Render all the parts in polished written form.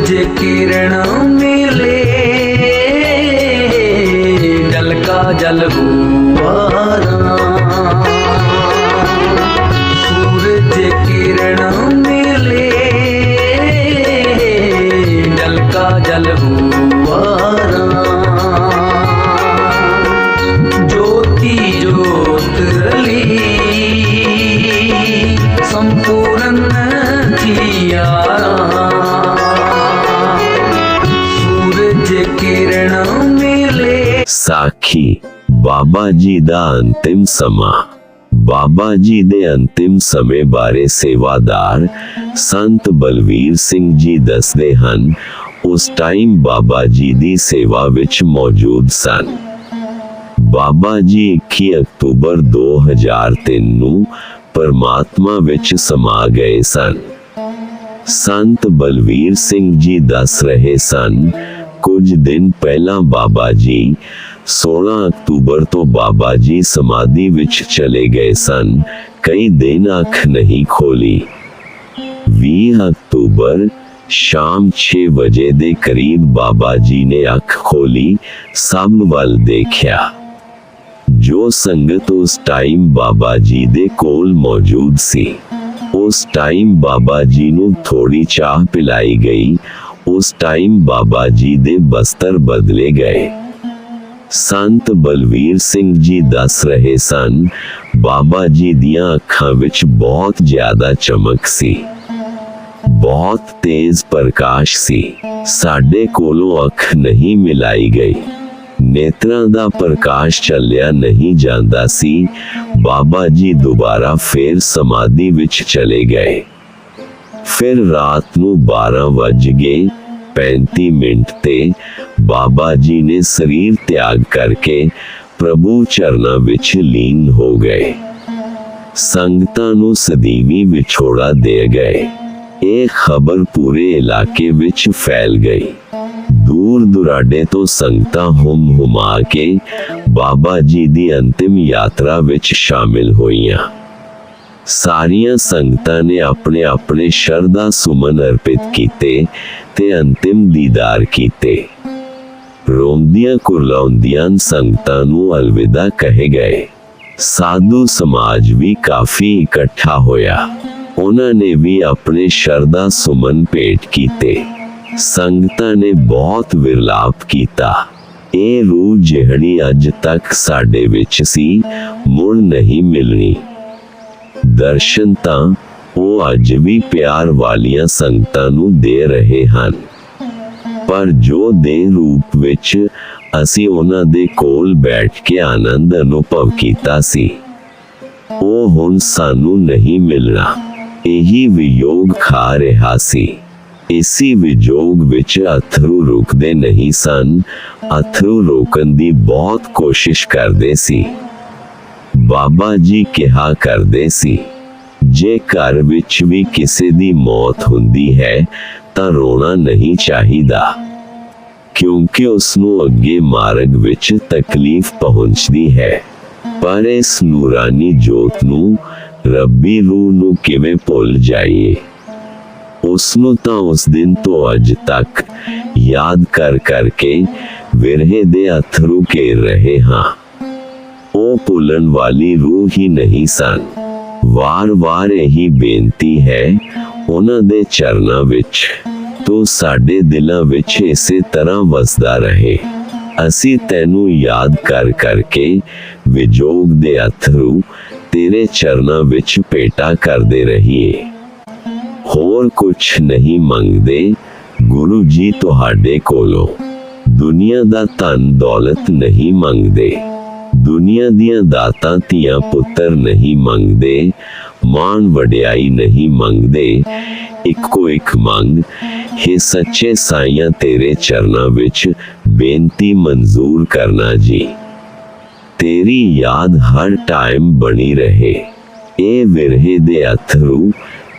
सूरज किरण मिले जल का जल हुआरा, सूरज किरण मिले जल का जल हुआरा, ज्योति ज्योत रली संपूर्ण थियारा, सूरज किरण मिले। साखी बाबा जी दा अंतिम समा। बाबा जी दे अंतिम समय बारे सेवादार संत बलवीर सिंह जी दसदे हन, उस टाइम बाबा जी दी सेवा विच मौजूद सन। बाबा जी 21 अक्तूबर 2003 ਨੂੰ परमात्मा विच समा गए सन। संत बलवीर सिंह जी दस रहे सन, कुछ दिन पहला बाबा जी 16 अक्तूबर तो बाबा जी समाधि विच चले गए सन, कई दिन अख नहीं खोली। 20 अक्तूबर शाम 6 बजे दे करीब बाबा जी ने अख खोली, सब वल देखा। जो संगत उस टाइम बाबा जी दे कोल मौजूद सी, उस टाइम बाबा जी नू थोड़ी चाह पिलाई गई, उस टाइम बाबा जी दे बस्तर बदले गए। संत बलवीर सिंह जी दस रहे सन, बाबा जी दियां अखां विच बहुत ज्यादा चमक सी, बहुत तेज प्रकाश सी। साडे कोलों अख नहीं मिलाई गई, नेत्रां दा प्रकाश चलिया नहीं जांदा सी। बाबा जी दोबारा फिर समाधि विच चले गए। फिर रात नू 12:35 ते बाबा जी ने शरीर त्याग करके प्रभु चरना विच लीन हो गए। संगतां नू सदीवी विछोड़ा दे गए। ਇਹ खबर पूरे इलाके विच फैल गई। दूर दुराडे तो संगतां हुम हुमा के बाबा जी दी अंतिम यात्रा विच शामिल होईयां। सारियां संगतां ने अपने अपने शरधा सुमन अर्पित कीते ते अंतिम दीदार कीते। रोंदियां कुरलाउंदियां संगतां नू अलविदा कहे गए। साधु समाज भी काफी इकट्ठा होया, उन्हां ने भी अपने शरधा सुमन भेंट कीते। संगतां ने बहुत विरलाप कीता। ਇਹ रूह ਜਿਹੜੀ ਅੱਜ ਤੱਕ ਸਾਡੇ ਵਿੱਚ ਸੀ, ਮੁੜ ਨਹੀਂ ਮਿਲਣੀ। ਦਰਸ਼ਨ ਤਾਂ ਉਹ ਅੱਜ ਵੀ ਪਿਆਰ ਵਾਲੀਆਂ ਸੰਗਤਾਂ ਨੂੰ ਦੇ ਰਹੇ ਹਨ, ਪਰ ਜੋ ਦੇ ਰੂਪ ਵਿੱਚ ਅਸੀਂ ਉਹਨਾਂ ਦੇ ਕੋਲ ਬੈਠ ਕੇ ਆਨੰਦ ਅਨੁਭਵ ਕੀਤਾ ਸੀ, ਉਹ ਹੁਣ ਸਾਨੂੰ ਨਹੀਂ ਮਿਲਣਾ। ਇਹੀ ਵਿਯੋਗ ਖਾ ਰਿਹਾ ਸੀ। ਇਸੀ ਵਿਜੋਗ ਵਿੱਚ ਅਥਰੂ ਰੁਕਦੇ ਨਹੀਂ ਸਨ, ਅਥਰੂ ਰੋਕਣ ਦੀ ਬਹੁਤ ਕੋਸ਼ਿਸ਼ ਕਰਦੇ ਸੀ। ਬਾਬਾ ਜੀ ਕਿਹਾ ਕਰਦੇ ਸੀ, ਜੇ ਘਰ ਵਿੱਚ ਵੀ ਕਿਸੇ ਦੀ ਮੌਤ ਹੁੰਦੀ ਹੈ ਤਾਂ ਰੋਣਾ ਨਹੀਂ ਚਾਹੀਦਾ, ਕਿਉਂਕਿ ਉਸ ਨੂੰ ਅੱਗੇ ਮਾਰਗ ਵਿੱਚ ਤਕਲੀਫ ਪਹੁੰਚਦੀ ਹੈ। ਪਰ ਇਸ ਨੂਰਾਨੀ ਜੋਤ ਨੂੰ, ਰੱਬੀ ਰੂਹ ਨੂੰ ਕਿਵੇਂ ਭੁੱਲ ਜਾਈਏ। ਉਸਨੂੰ ਤਾਂ ਉਸ ਦਿਨ ਤੋਂ ਅੱਜ ਤੱਕ ਯਾਦ ਕਰ ਕਰਕੇ ਵਿਰਹੇ ਦੇ ਅਥਰੂ ਘੇਰ ਰਹੇ ਹਾਂ। ਉਹ ਭੁੱਲਣ ਵਾਲੀ ਰੂਹ ਹੀ ਨਹੀਂ ਸਨ। ਵਾਰ-ਵਾਰ ਇਹੀ ਬੇਨਤੀ ਹੈ ਉਹਨਾਂ ਦੇ ਚਰਨਾਂ ਵਿੱਚ, ਤੂੰ ਸਾਡੇ ਦਿਲਾਂ ਵਿੱਚ ਇਸੇ ਤਰ੍ਹਾਂ ਵਸਦਾ ਰਹੇ। ਅਸੀਂ ਤੈਨੂੰ ਯਾਦ ਕਰ ਕਰਕੇ ਵਿਜੋਗ ਦੇ ਅਥਰੂ ਤੇਰੇ ਚਰਨਾਂ ਵਿੱਚ ਭੇਟਾ ਕਰਦੇ ਰਹੀਏ। ਹੋਰ ਕੁਛ ਨਹੀਂ ਮੰਗਦੇ ਗੁਰੂ ਜੀ ਤੁਹਾਡੇ ਕੋਲੋਂ। ਦੁਨੀਆ ਦਾ ਧਨ ਦੌਲਤ ਨਹੀਂ ਮੰਗਦੇ, ਦੁਨੀਆ ਦੀਆਂ ਦਾਤਾਂ ਧੀਆਂ ਪੁੱਤਰ ਨਹੀਂ ਮੰਗਦੇ, ਮਾਣ ਵਡਿਆਈ ਨਹੀਂ ਮੰਗਦੇ। ਇੱਕੋ ਇੱਕ ਮੰਗ, हे ਸੱਚੇ ਸਾਈਆਂ ਤੇਰੇ ਚਰਨਾਂ ਵਿੱਚ ਬੇਨਤੀ ਮਨਜ਼ੂਰ ਕਰਨਾ ਜੀ। ਤੇਰੀ ਯਾਦ ਹਰ ਟਾਈਮ ਬਣੀ ਰਹੇ। ਇਹ ਵਿਰਹੇ ਦੇ ਅਥਰੂ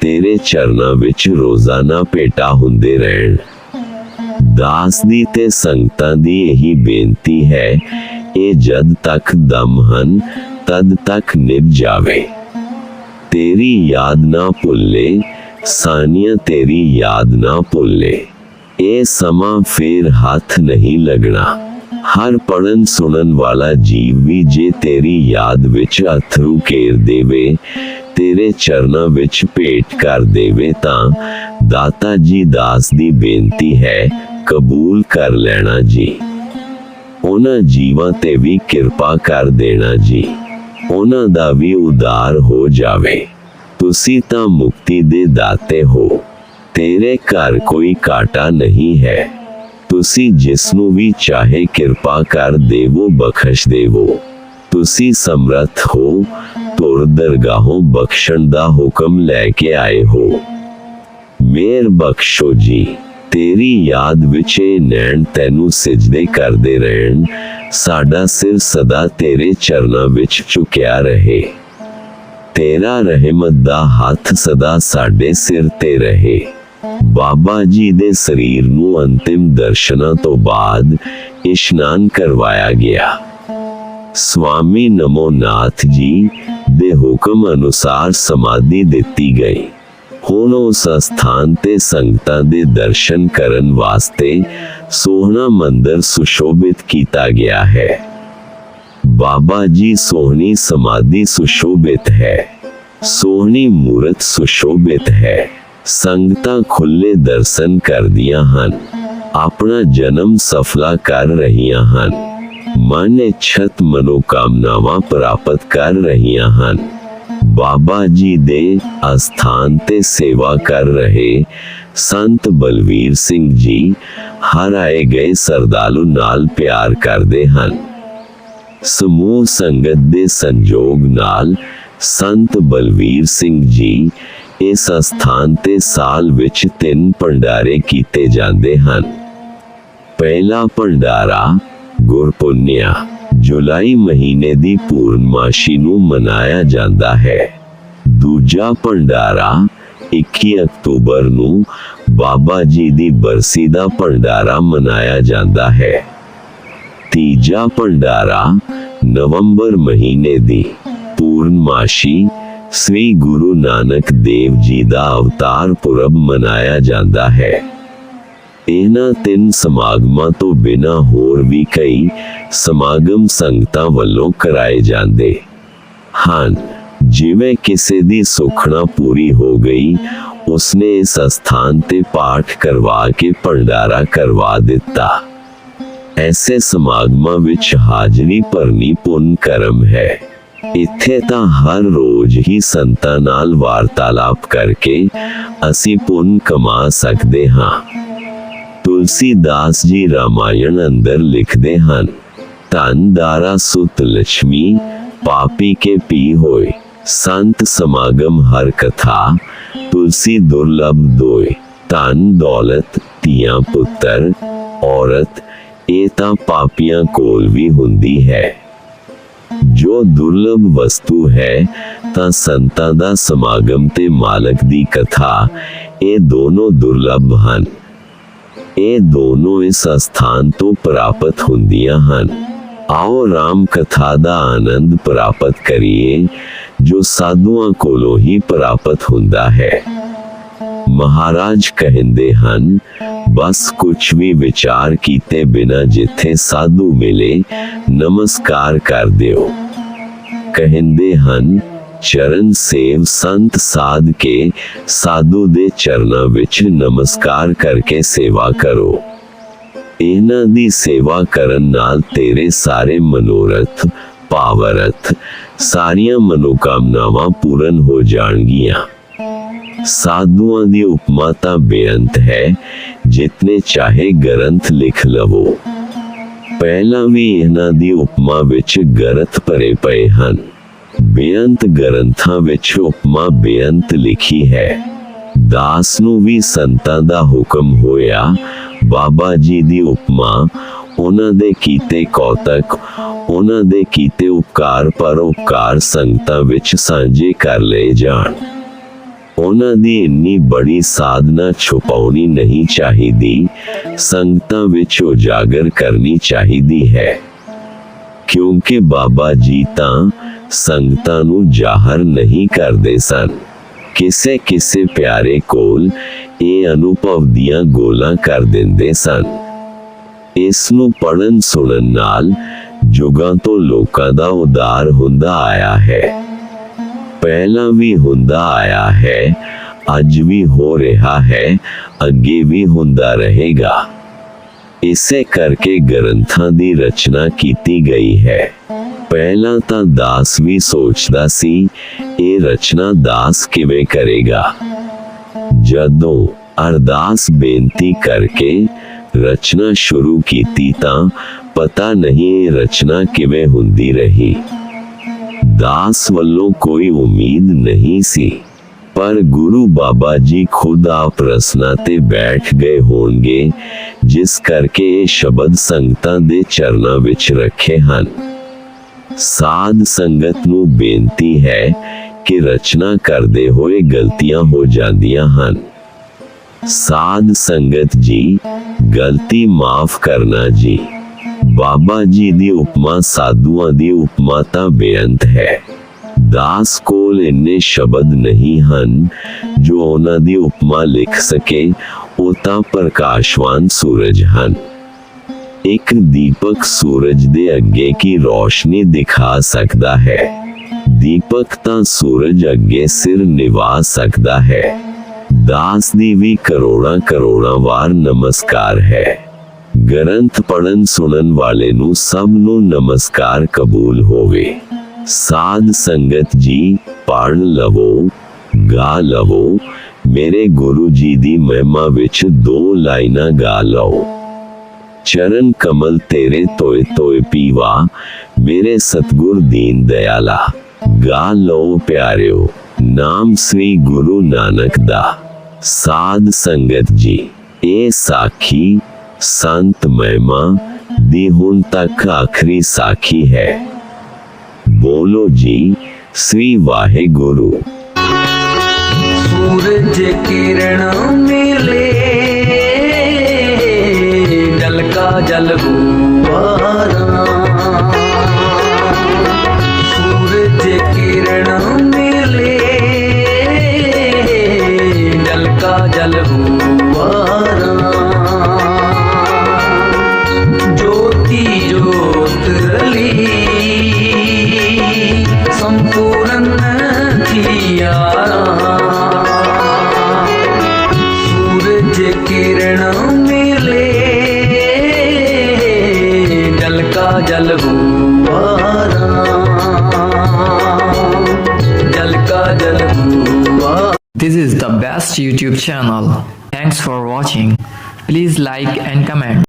ਤੇਰੇ ਚਰਨਾਂ ਵਿੱਚ ਰੋਜ਼ਾਨਾ ਭੇਟਾ ਹੁੰਦੇ ਰਹਿਣ। ਦਾਸ ਦੀ ਤੇ ਸੰਗਤਾਂ ਦੀ ਇਹੀ ਬੇਨਤੀ ਹੈ, ਇਹ ਜਦ ਤੱਕ ਦਮ ਹਨ ਤਦ ਤੱਕ ਨਿਭ ਜਾਵੇ। ਤੇਰੀ ਯਾਦ ਨਾ ਭੁੱਲੇ, ਸਾਨੀਆਂ ਤੇਰੀ ਯਾਦ ਨਾ ਭੁੱਲੇ। ਇਹ ਸਮਾਂ ਫੇਰ ਹੱਥ ਨਹੀਂ ਲੱਗਣਾ। ਹਰ ਪੜਨ ਸੁਣਨ ਵਾਲਾ ਜੀਵ ਵੀ ਜੇ ਤੇਰੀ ਯਾਦ ਵਿੱਚ ਅਥਰੂ ਕੇਰ ਦੇਵੇ, ਤੇਰੇ ਚਰਨਾਂ ਵਿੱਚ ਭੇਟ ਕਰ ਦੇਵੇ ਤਾਂ ਦਾਤਾ ਜੀ ਦਾਸ ਦੀ ਬੇਨਤੀ ਹੈ, ਕਬੂਲ ਕਰ ਲੈਣਾ ਜੀ। ਉਹਨਾਂ ਜੀਵਾਂ ਤੇ ਵੀ ਕਿਰਪਾ ਕਰ ਦੇਣਾ ਜੀ, ਉਹਨਾਂ ਦਾ ਵੀ ਉਦਾਰ ਹੋ ਜਾਵੇ। ਤੁਸੀਂ ਤਾਂ ਮੁਕਤੀ ਦੇ ਦਾਤੇ ਹੋ, ਤੇਰੇ ਘਰ ਕੋਈ ਘਾਟਾ ਨਹੀਂ ਹੈ। ਤੁਸੀਂ ਜਿਸ ਨੂੰ ਵੀ ਚਾਹੇ ਕਿਰਪਾ ਕਰ ਦੇਵੋ, ਬਖਸ਼ ਦੇਵੋ। ਤੁਸੀਂ ਸਮਰੱਥ ਹੋ, ਤੁਰ ਦਰਗਾਹੋਂ ਬਖਸ਼ਣ ਦਾ ਹੁਕਮ ਲੈ ਕੇ ਆਏ ਹੋ। ਮੇਰ ਬਖਸ਼ੋ ਜੀ। ਤੇਰੀ ਯਾਦ ਵਿੱਚ ਇਹ ਨੈਣ ਤੈਨੂੰ ਸਿਜਦੇ ਕਰਦੇ ਰਹਿਣ। ਸਾਡਾ ਸਿਰ ਸਦਾ ਤੇਰੇ ਚਰਨਾਂ ਵਿੱਚ ਝੁਕਿਆ ਰਹੇ। ਤੇਰਾ ਰਹਿਮਤ ਦਾ ਹੱਥ ਸਦਾ ਸਾਡੇ ਸਿਰ ਤੇ ਰਹੇ। ਬਾਬਾ ਜੀ ਦੇ ਸਰੀਰ ਨੂੰ ਅੰਤਿਮ ਦਰਸ਼ਨਾਂ ਤੋਂ ਬਾਅਦ ਇਸ਼ਨਾਨ ਕਰਵਾਇਆ ਗਿਆ। ਸਵਾਮੀ ਨਮੋਨਾਥ ਜੀ ਦੇ ਹੁਕਮ ਅਨੁਸਾਰ ਸਮਾਧੀ ਦਿੱਤੀ ਗਈ। ਹੁਣ ਉਸ ਸਥਾਨ ਤੇ ਸੰਗਤਾਂ ਦੇ ਦਰਸ਼ਨ ਕਰਨ ਵਾਸਤੇ ਸੋਹਣਾ ਮੰਦਰ ਸੁਸ਼ੋਭਿਤ ਕੀਤਾ ਗਿਆ ਹੈ। ਬਾਬਾ ਜੀ ਸੋਹਣੀ ਸਮਾਧੀ ਸੁਸ਼ੋਭਿਤ ਹੈ, ਸੋਹਣੀ ਮੂਰਤ ਸੁਸ਼ੋਭਿਤ ਹੈ। ਸੰਗਤਾਂ ਖੁੱਲੇ ਦਰਸ਼ਨ ਕਰਦੀਆਂ ਹਨ, ਆਪਣਾ ਜਨਮ ਸਫਲਾ ਕਰ ਰਹੀਆਂ ਹਨ, ਮਨ ਇੱਛਤ ਮਨੋਕਾਮਨਾਵਾਂ ਪ੍ਰਾਪਤ ਕਰ ਰਹੀਆਂ ਹਨ। ਬਾਬਾ ਜੀ ਦੇ ਅਸਥਾਨ ਤੇ ਸੇਵਾ ਕਰ ਰਹੇ ਸੰਤ ਬਲਵੀਰ ਸਿੰਘ ਜੀ ਹਰ ਆਏ ਗਏ ਸਰਦਾਲੂ ਨਾਲ ਪਿਆਰ ਕਰਦੇ ਹਨ। ਸਮੂਹ ਸੰਗਤ ਦੇ ਸੰਜੋਗ ਨਾਲ ਸੰਤ ਬਲਵੀਰ ਸਿੰਘ ਜੀ ਇਸ ਅਸਥਾਨ ਤੇ ਸਾਲ ਵਿੱਚ 3 ਭੰਡਾਰੇ ਕੀਤੇ ਜਾਂਦੇ ਹਨ। ਪਹਿਲਾ ਭੰਡਾਰਾ ਗੁਰਪੁੰਨਿਆ ਜੁਲਾਈ ਮਹੀਨੇ ਦੀ ਪੂਰਨਮਾਸ਼ੀ ਨੂੰ ਮਨਾਇਆ ਜਾਂਦਾ ਹੈ। ਦੂਜਾ ਭੰਡਾਰਾ 21 ਅਕਤੂਬਰ ਨੂੰ ਬਾਬਾ ਜੀ ਦੀ ਬਰਸੀ ਦਾ ਭੰਡਾਰਾ ਮਨਾਇਆ ਜਾਂਦਾ ਹੈ। ਤੀਜਾ ਭੰਡਾਰਾ ਨਵੰਬਰ ਮਹੀਨੇ ਦੀ ਪੂਰਨਮਾਸ਼ੀ ਸ੍ਰੀ ਗੁਰੂ ਨਾਨਕ ਦੇਵ ਜੀ ਦਾ ਅਵਤਾਰ ਪੁਰਬ ਮਨਾਇਆ ਜਾਂਦਾ ਹੈ। ਇਹਨਾਂ 3 ਸਮਾਗਮਾਂ ਤੋਂ ਬਿਨਾਂ ਹੋਰ ਵੀ ਕਈ ਸਮਾਗਮ ਸੰਗਤਾਂ ਵੱਲੋਂ ਕਰਾਏ ਜਾਂਦੇ ਹਨ। ਜਿਵੇਂ ਕਿਸੇ ਦੀ ਸੁਖਣਾ ਪੂਰੀ ਹੋ ਗਈ, ਉਸਨੇ ਇਸ ਅਸਥਾਨ ਤੇ ਪਾਠ ਕਰਵਾ ਕੇ ਭੰਡਾਰਾ ਕਰਵਾ ਦਿੱਤਾ। ਐਸੇ ਸਮਾਗਮਾਂ ਵਿੱਚ ਹਾਜ਼ਰੀ ਭਰਨੀ ਪੁੰਨ ਕਰਮ ਹੈ। ਇੱਥੇ ਤਾਂ ਹਰ ਰੋਜ਼ ਹੀ ਸੰਤਾਂ ਨਾਲ ਵਾਰਤਾਲਾਪ ਕਰਕੇ ਅਸੀਂ ਪੁੰਨ ਕਮਾ ਸਕਦੇ ਹਾਂ। ਤੁਲਸੀਦਾਸ ਜੀ ਰਾਮਾਇਣ ਅੰਦਰ ਲਿਖਦੇ ਹਨ, ਧਨ ਦਾਰਾ ਸੁਤ ਲక్ష్ਮੀ ਪਾਪੀ ਕੇ ਪੀ ਹੋਏ, ਸੰਤ ਸਮਾਗਮ ਹਰ ਕਥਾ ਤੁਲਸੀ ਦੁਰਲਭ ਦੋਏ। ਧਨ ਦੌਲਤ ਧੀਆਂ ਪੁੱਤਰ ਔਰਤ ਇਹ ਤਾਂ ਪਾਪੀਆਂ ਕੋਲ ਵੀ ਹੁੰਦੀ ਹੈ। ਜੋ ਦੁਰਲਭ ਵਸਤੂ ਹੈ ਤਾਂ ਸੰਤਾਂ ਦਾ ਸਮਾਗਮ ਤੇ ਮਾਲਕ ਦੀ ਕਥਾ, ਇਹ ਦੋਨੋਂ ਦੁਰਲਭ ਹਨ। ਇਹ ਦੋਨੋਂ ਇਸ ਅਸਥਾਨ ਤੋਂ ਪ੍ਰਾਪਤ ਹੁੰਦੀਆਂ ਹਨ। ਆਓ ਰਾਮ ਕਥਾ ਦਾ ਆਨੰਦ ਪ੍ਰਾਪਤ ਕਰੀਏ, ਜੋ ਸਾਧੂਆਂ ਕੋਲੋਂ ਹੀ ਪ੍ਰਾਪਤ ਹੁੰਦਾ ਹੈ। ਮਹਾਰਾਜ ਕਹਿੰਦੇ ਹਨ, ਬਸ ਕੁਛ ਵੀ ਵਿਚਾਰ ਕੀਤੇ ਬਿਨਾਂ ਜਿੱਥੇ ਸਾਧੂ ਮਿਲੇ ਨਮਸਕਾਰ ਕਰ ਦਿਓ। ਕਹਿੰਦੇ ਹਨ, ਚਰਨ ਸੇਵ ਸੰਤ ਸਾਧ ਕੇ ਸਾਧੂ ਦੇ ਚਰਨਾਂ ਵਿੱਚ ਨਮਸਕਾਰ ਕਰਕੇ ਸੇਵਾ ਕਰੋ। ਇਹਨਾਂ ਦੀ ਸੇਵਾ ਕਰਨ ਨਾਲ ਤੇਰੇ ਸਾਰੇ ਮਨੋਰਥ ਭਾਵਰਥ ਸਾਰੀਆਂ ਮਨੋਕਾਮਨਾਵਾਂ ਪੂਰਨ ਹੋ ਜਾਣਗੀਆਂ। ਸਾਧੂਆਂ ਦੀ ਉਪਮਾ ਤਾਂ ਬੇਅੰਤ ਹੈ, ਜਿਤਨੇ ਚਾਹੇ ਗ੍ਰੰਥ ਲਿਖ ਲਵੋ। ਪਹਿਲਾਂ ਵੀ ਇਹਨਾਂ ਦੀ ਉਪਮਾ ਵਿੱਚ ਗਰਥ ਭਰੇ ਪਏ ਹਨ। ਬੇਅੰਤ ਗ੍ਰੰਥਾਂ ਵਿੱਚ ਉਪਮਾ ਬੇਅੰਤ ਲਿਖੀ ਹੈ। ਦਾਸ ਨੂੰ ਵੀ ਸੰਤਾਂ ਦਾ ਹੁਕਮ ਹੋਇਆ, ਬਾਬਾ ਜੀ ਦੀ ਉਪਮਾ, ਉਹਨਾਂ ਦੇ ਕੀਤੇ ਕੌਤਕ, ਉਹਨਾਂ ਦੇ ਕੀਤੇ ਉਪਕਾਰ ਪਰਉਪਕਾਰ ਸੰਗਤਾਂ ਵਿੱਚ ਸਾਂਝੇ ਕਰ ਲਏ ਜਾਣ। ਉਹਨਾਂ ਦੀ ਇੰਨੀ ਬੜੀ ਸਾਧਨਾ ਛੁਪਾਉਣੀ ਨਹੀਂ ਚਾਹੀਦੀ, ਸੰਗਤਾਂ ਵਿੱਚ ਉਜਾਗਰ ਕਰਨੀ ਚਾਹੀਦੀ ਹੈ। ਕਿਉਂਕਿ ਬਾਬਾ ਜੀ ਤਾਂ ਸੰਗਤਾਂ ਨੂੰ ਜ਼ਾਹਰ ਨਹੀਂ ਕਰਦੇ ਸਨ, ਕਿਸੇ ਕਿਸੇ ਪਿਆਰੇ ਕੋਲ ਇਹ ਅਨੁਭਵ ਦੀਆਂ ਗੋਲਾਂ ਕਰ ਦਿੰਦੇ ਸਨ। ਇਸ ਨੂੰ ਪੜਨ ਸੁਣਨ ਨਾਲ ਜੁਗਾਂ ਤੋਂ ਲੋਕਾਂ ਦਾ ਉਦਾਰ ਹੁੰਦਾ ਆਇਆ ਹੈ, ਪਹਿਲਾਂ ਵੀ ਹੁੰਦਾ ਆਇਆ ਹੈ, ਅੱਜ ਵੀ ਹੋ ਰਿਹਾ ਹੈ, ਅੱਗੇ ਵੀ ਹੁੰਦਾ ਰਹੇਗਾ। ਇਸੇ ਕਰਕੇ ਗ੍ਰੰਥਾਂ ਦੀ ਰਚਨਾ ਕੀਤੀ ਗਈ ਹੈ। ਪਹਿਲਾਂ ਤਾਂ ਦਾਸ ਵੀ ਸੋਚਦਾ ਸੀ ਇਹ ਰਚਨਾ ਦਾਸ ਕਿਵੇਂ ਕਰੇਗਾ। ਜਦੋਂ ਅਰਦਾਸ ਬੇਨਤੀ ਕਰਕੇ ਰਚਨਾ ਸ਼ੁਰੂ ਕੀਤੀ ਤਾਂ ਪਤਾ ਨਹੀਂ ਇਹ ਰਚਨਾ ਕਿਵੇਂ ਹੁੰਦੀ ਰਹੀ। ਦਾਸ ਵੱਲੋਂ ਕੋਈ ਉਮੀਦ ਨਹੀਂ ਸੀ, ਪਰ ਗੁਰੂ ਬਾਬਾ ਜੀ ਖੁਦ ਆਪ ਰਸਨਾ ਤੇ ਬੈਠ ਗਏ ਹੋਣਗੇ, ਜਿਸ ਕਰਕੇ ਇਹ ਸ਼ਬਦ ਸੰਗਤਾਂ ਦੇ ਚਰਨਾਂ ਵਿੱਚ ਰੱਖੇ ਹਨ। ਸਾਧ ਸੰਗਤ ਨੂੰ ਬੇਨਤੀ ਹੈ ਕਿ ਰਚਨਾ ਕਰਦੇ ਹੋਏ ਗਲਤੀਆਂ ਹੋ ਜਾਂਦੀਆਂ ਹਨ। ਸਾਧ ਸੰਗਤ ਜੀ, ਗਲਤੀ ਮਾਫ ਕਰਨਾ ਜੀ। ਬਾਬਾ ਜੀ ਦੀ ਉਪਮਾ ਸਾਧੂਆਂ ਦੀ ਉਪਮਾ ਤਾਂ ਬੇਅੰਤ ਹੈ। ਦਾਸ ਕੋਲ ਇੰਨੇ ਸ਼ਬਦ ਨਹੀਂ ਹਨ ਜੋ ਉਹਨਾਂ ਦੀ ਉਪਮਾ ਲਿਖ ਸਕੇ। ਉਹ ਤਾਂ ਪ੍ਰਕਾਸ਼ਵਾਨ ਸੂਰਜ ਹਨ। ਇੱਕ ਦੀਪਕ ਸੂਰਜ ਦੇ ਅੱਗੇ ਕੀ ਰੋਸ਼ਨੀ ਦਿਖਾ ਸਕਦਾ ਹੈ। ਦੀਪਕ ਤਾਂ ਸੂਰਜ ਅੱਗੇ ਸਿਰ ਨਿਵਾ ਸਕਦਾ ਹੈ। ਦਾਸ ਦੀ ਵੀ ਕਰੋੜਾਂ ਵਾਰ ਨਮਸਕਾਰ ਹੈ। ਗ੍ਰੰਥ ਪੜਨ ਸੁਣਨ ਵਾਲੇ ਨੂੰ ਸਭ ਨੂੰ ਨਮਸਕਾਰ ਕਬੂਲ ਹੋਵੇ। ਸਾਧ ਸੰਗਤ ਜੀ, ਪੜ੍ਹ ਲਵੋ, ਗਾ ਲਵੋ। ਮੇਰੇ ਗੁਰੂ ਜੀ ਦੀ ਮਹਿਮਾ ਵਿੱਚ 2 ਲਾਈਨਾਂ ਗਾ ਲਓ। ਚਰਨ ਕਮਲ ਤੇਰੇ ਤੋਏ ਤੋਏ ਪੀਵਾ, ਮੇਰੇ ਸਤਿਗੁਰ ਦੀਨ ਦਇਆਲਾ। ਗਾ ਲਓ ਪਿਆਰਿਓ, ਨਾਮ ਸ੍ਰੀ ਗੁਰੂ ਨਾਨਕ ਦਾ। ਸਾਧ ਸੰਗਤ ਜੀ, ਇਹ ਸਾਖੀ ਸੰਤ ਮਹਿਮਾ ਦੀ ਹੁਣ ਤੱਕ ਆਖਰੀ ਸਾਖੀ ਹੈ। ਬੋਲੋ ਜੀ, ਸ੍ਰੀ ਵਾਹਿਗੁਰੂ। सूरज किरण मिले, जल का जल हुआरा। सूरज किरण मिले, जल का जल हुआरा। ज्योति ज्योत रली, संपूर्ण थियारा। किरण मिले, जल का जल हुआरा, जल का जल हुआ। This is the best YouTube channel. Thanks for watching. Please like and comment.